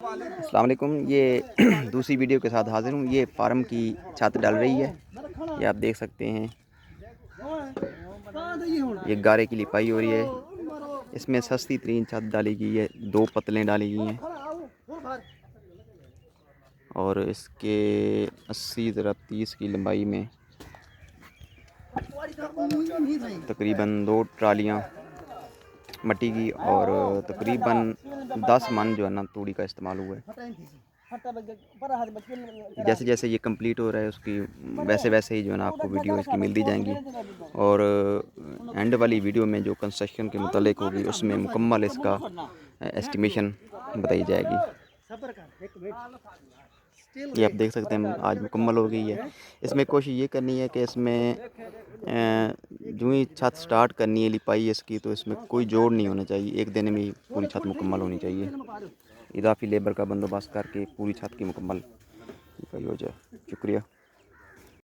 अस्सलाम वालेकुम। ये दूसरी वीडियो के साथ हाज़िर हूँ। ये फार्म की छत डल रही है, ये आप देख सकते हैं। ये गारे की लिपाई हो रही है। इसमें सस्ती तरीन छत डाली गई है, 2 पतलें डाली गई हैं और इसके 80 ज़रा 30 की लंबाई में तकरीबन 2 ट्रालियाँ मट्टी की और तकरीबन 10 मन जो है ना तूड़ी का इस्तेमाल हुआ है। जैसे जैसे ये कंप्लीट हो रहा है उसकी वैसे वैसे ही जो है ना आपको वीडियो इसकी मिलती जाएंगी और एंड वाली वीडियो में जो कंस्ट्रक्शन के मुतालिक होगी उसमें मुकम्मल इसका एस्टिमेशन बताई जाएगी। ये आप देख सकते हैं आज मुकम्मल हो गई है। इसमें कोशिश ये करनी है कि इसमें जो ही छत स्टार्ट करनी है लिपाई इसकी, तो इसमें कोई जोड़ नहीं होना चाहिए। एक दिन में ही पूरी छत मुकम्मल होनी चाहिए। इजाफी लेबर का बंदोबस्त करके पूरी छत की मुकम्मल लिपाई हो जाए। शुक्रिया।